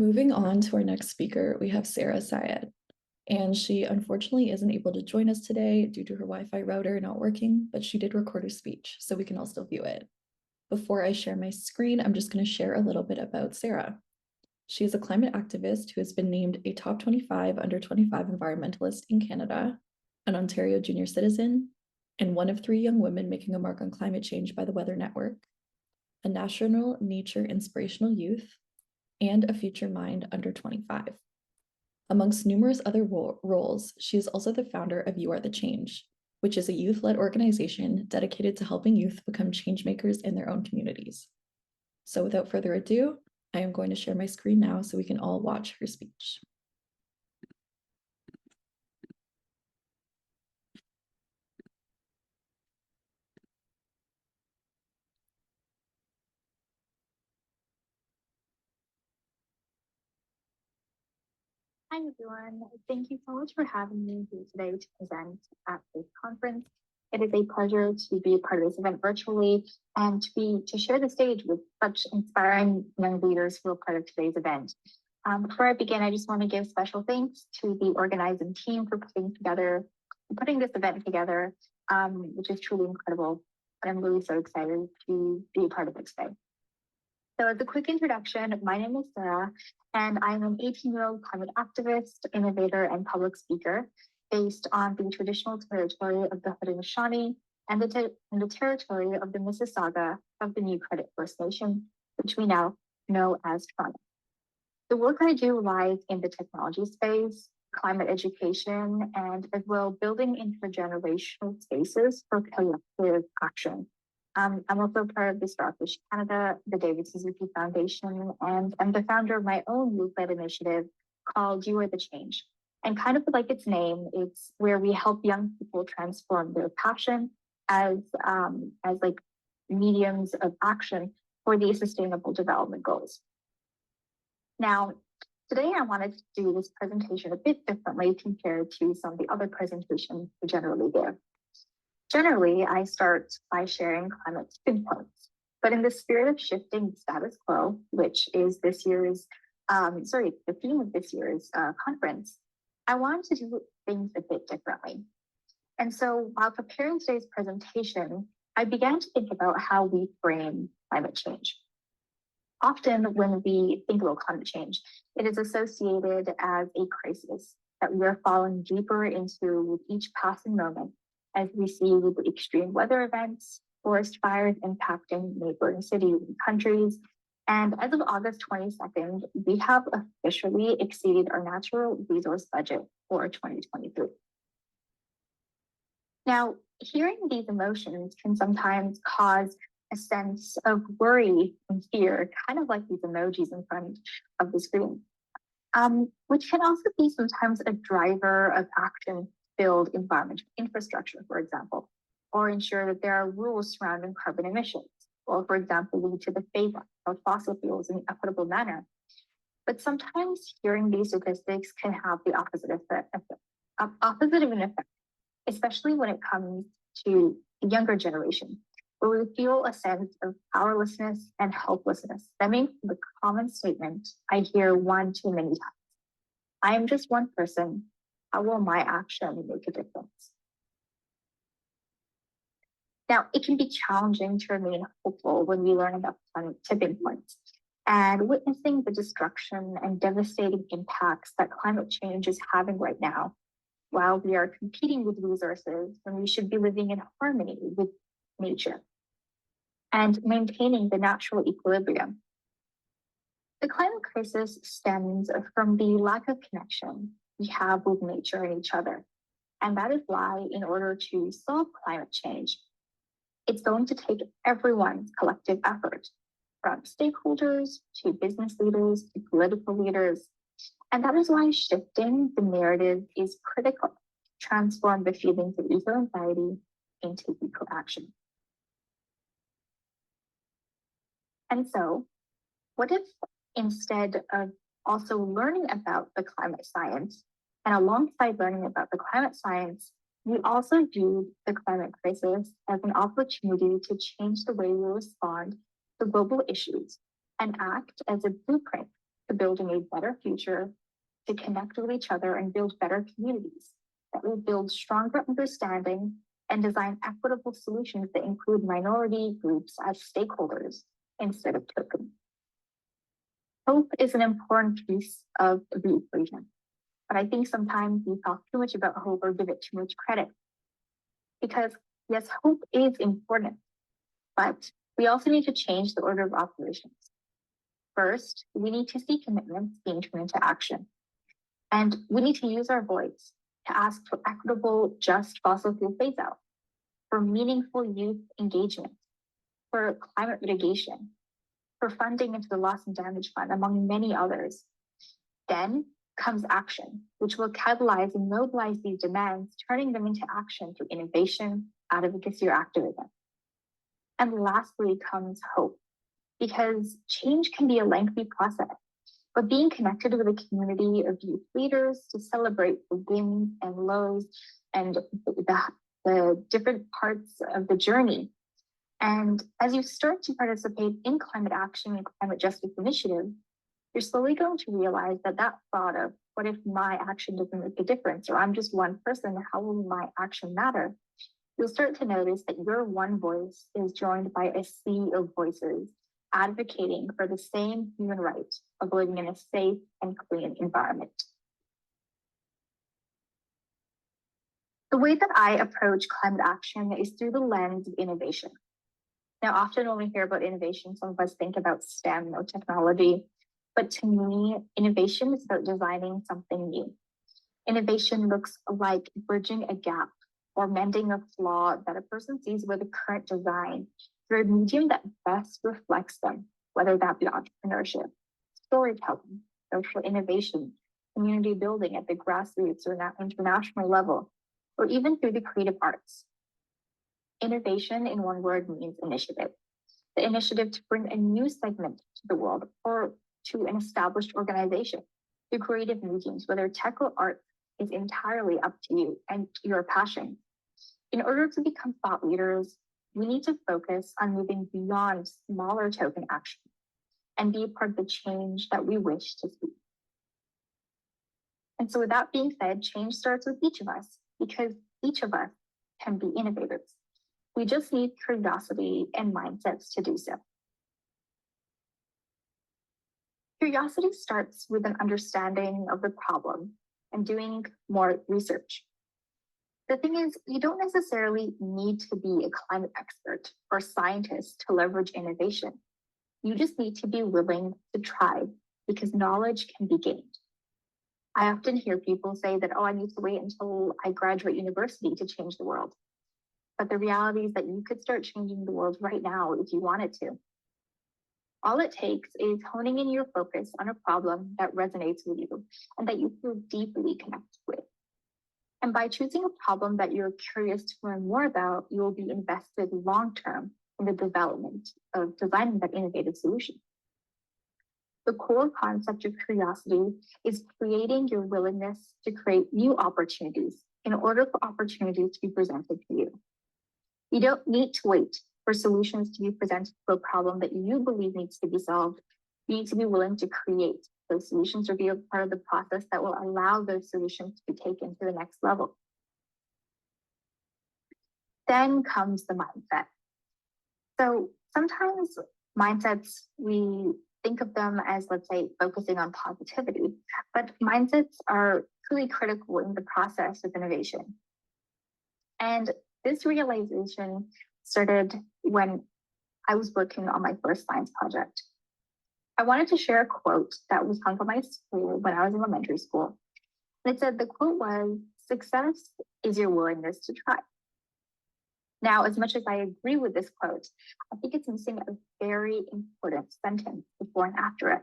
Moving on to our next speaker, we have Sarah Syed, and she unfortunately isn't able to join us today due to her Wi-Fi router not working, but she did record her speech, so we can all still view it. Before I share my screen, I'm just going to share a little bit about Sarah. She is a climate activist who has been named a top 25 under 25 environmentalist in Canada, an Ontario junior citizen, and one of 3 young women making a mark on climate change by the Weather Network, a National Nature Inspirational Youth, and a Future Mind under 25. Amongst numerous other roles, she is also the founder of You Are the Change, which is a youth-led organization dedicated to helping youth become changemakers in their own communities. So without further ado, I am going to share my screen now so we can all watch her speech. Hi, everyone. Thank you so much for having me here today to present at this conference. It is a pleasure to be a part of this event virtually and to share the stage with such inspiring young leaders who are part of today's event. Before I begin, I just want to give special thanks to the organizing team for putting this event together, which is truly incredible. And I'm really so excited to be a part of it today. So as a quick introduction, my name is Sarah, and I'm an 18-year-old climate activist, innovator, and public speaker based on the traditional territory of the Haudenosaunee and the territory of the Mississauga of the New Credit First Nation, which we now know as Toronto. The work I do lies in the technology space, climate education, and as well building intergenerational spaces for collective action. I'm also part of the Starfish Canada, the David Suzuki Foundation, and I'm the founder of my own youth-led initiative called You Are the Change. And kind of like its name, it's where we help young people transform their passion as like mediums of action for the Sustainable Development Goals. Now, today I wanted to do this presentation a bit differently compared to some of the other presentations we generally give. Generally, I start by sharing climate tipping points, but in the spirit of shifting the status quo, which is this year's, the theme of this year's conference, I wanted to do things a bit differently. And so while preparing today's presentation, I began to think about how we frame climate change. Often when we think about climate change, it is associated as a crisis that we are falling deeper into with each passing moment, as we see with the extreme weather events, forest fires impacting neighboring cities and countries. And as of August 22nd, we have officially exceeded our natural resource budget for 2023. Now, hearing these emotions can sometimes cause a sense of worry and fear, kind of like these emojis in front of the screen, which can also be sometimes a driver of action build environmental infrastructure, for example, or ensure that there are rules surrounding carbon emissions, or, for example, lead to the phase out of fossil fuels in an equitable manner. But sometimes hearing these statistics can have the opposite of an effect, especially when it comes to the younger generation, where we feel a sense of powerlessness and helplessness stemming from the common statement I hear one too many times. I am just one person. How will my action make a difference? Now, it can be challenging to remain hopeful when we learn about tipping points and witnessing the destruction and devastating impacts that climate change is having right now, while we are competing with resources when we should be living in harmony with nature and maintaining the natural equilibrium. The climate crisis stems from the lack of connection we have with nature and each other. And that is why, in order to solve climate change, it's going to take everyone's collective effort, from stakeholders to business leaders to political leaders. And that is why shifting the narrative is critical to transform the feelings of eco-anxiety into eco-action. And so, what if instead of also learning about the climate science, and alongside learning about the climate science, we also view the climate crisis as an opportunity to change the way we respond to global issues and act as a blueprint to building a better future, to connect with each other and build better communities that will build stronger understanding and design equitable solutions that include minority groups as stakeholders instead of tokens. Hope is an important piece of the equation, but I think sometimes we talk too much about hope or give it too much credit. Because yes, hope is important, but we also need to change the order of operations. First, we need to see commitments being turned into action. And we need to use our voice to ask for equitable, just fossil fuel phase out, for meaningful youth engagement, for climate mitigation, for funding into the loss and damage fund, among many others. Then comes action, which will catalyze and mobilize these demands, turning them into action through innovation, advocacy, or activism. And lastly comes hope, because change can be a lengthy process, but being connected with a community of youth leaders to celebrate the wins and lows and the different parts of the journey. And as you start to participate in climate action and climate justice initiatives, you're slowly going to realize that thought of what if my action doesn't make a difference, or I'm just one person, how will my action matter? You'll start to notice that your one voice is joined by a sea of voices advocating for the same human right of living in a safe and clean environment. The way that I approach climate action is through the lens of innovation. Now, often when we hear about innovation, some of us think about STEM or technology, but to me, innovation is about designing something new. Innovation looks like bridging a gap or mending a flaw that a person sees with a current design through a medium that best reflects them, whether that be entrepreneurship, storytelling, social innovation, community building at the grassroots or international level, or even through the creative arts. Innovation, in one word, means initiative. The initiative to bring a new segment to the world or to an established organization through creative mediums, whether tech or art, is entirely up to you and your passion. In order to become thought leaders, we need to focus on moving beyond smaller token action and be a part of the change that we wish to see. And so with that being said, change starts with each of us, because each of us can be innovators. We just need curiosity and mindsets to do so. Curiosity starts with an understanding of the problem and doing more research. The thing is, you don't necessarily need to be a climate expert or scientist to leverage innovation. You just need to be willing to try, because knowledge can be gained. I often hear people say that, oh, I need to wait until I graduate university to change the world. But the reality is that you could start changing the world right now if you wanted to. All it takes is honing in your focus on a problem that resonates with you and that you feel deeply connected with. And by choosing a problem that you're curious to learn more about, you will be invested long-term in the development of designing that innovative solution. The core concept of curiosity is creating your willingness to create new opportunities in order for opportunities to be presented to you. You don't need to wait for solutions to be presented to a problem that you believe needs to be solved. You need to be willing to create those solutions or be a part of the process that will allow those solutions to be taken to the next level. Then comes the mindset. So sometimes mindsets, we think of them as, let's say, focusing on positivity, but mindsets are truly critical in the process of innovation. And this realization started when I was working on my first science project. I wanted to share a quote that was hung on my school when I was in elementary school. And it said, the quote was, "Success is your willingness to try." Now, as much as I agree with this quote, I think it's missing a very important sentence before and after it.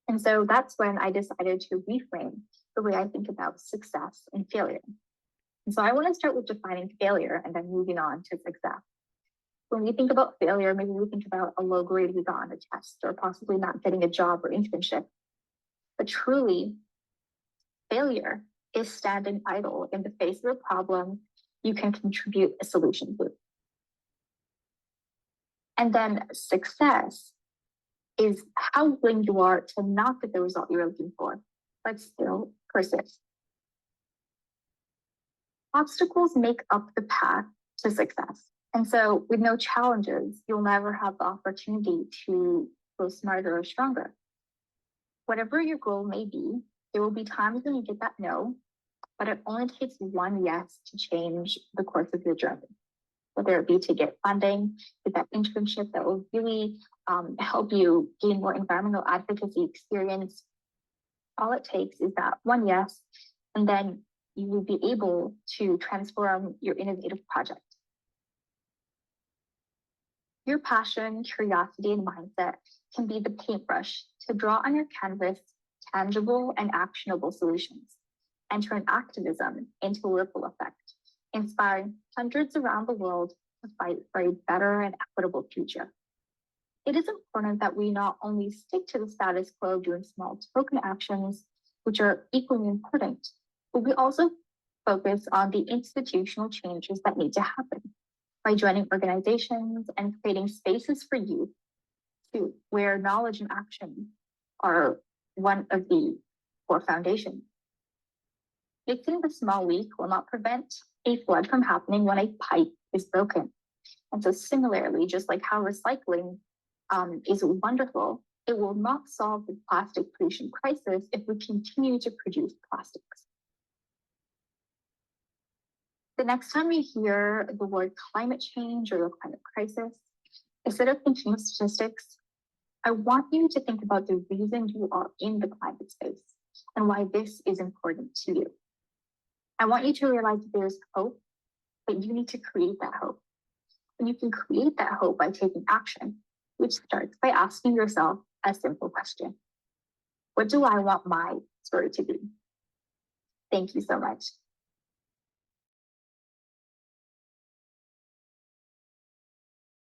And so that's when I decided to reframe the way I think about success and failure. And so I want to start with defining failure and then moving on to success. When we think about failure, maybe we think about a low grade we got on a test or possibly not getting a job or internship. But truly, failure is standing idle in the face of a problem you can contribute a solution to. And then success is how willing you are to not get the result you're looking for, but still persist. Obstacles make up the path to success. And so with no challenges, you'll never have the opportunity to grow smarter or stronger. Whatever your goal may be, there will be times when you get that no, but it only takes one yes to change the course of your journey. Whether it be to get funding, get that internship that will really help you gain more environmental advocacy experience. All it takes is that one yes, and then you will be able to transform your innovative project. Your passion, curiosity, and mindset can be the paintbrush to draw on your canvas tangible and actionable solutions, and turn activism into a ripple effect, inspiring hundreds around the world to fight for a better and equitable future. It is important that we not only stick to the status quo of doing small token actions, which are equally important, but we also focus on the institutional changes that need to happen by joining organizations and creating spaces for youth too, where knowledge and action are one of the core foundations. Fixing the small leak will not prevent a flood from happening when a pipe is broken. And so similarly, just like how recycling is wonderful, it will not solve the plastic pollution crisis if we continue to produce plastics. The next time you hear the word climate change or the climate crisis, instead of thinking of statistics, I want you to think about the reason you are in the climate space and why this is important to you. I want you to realize that there's hope, but you need to create that hope. And you can create that hope by taking action, which starts by asking yourself a simple question. What do I want my story to be? Thank you so much.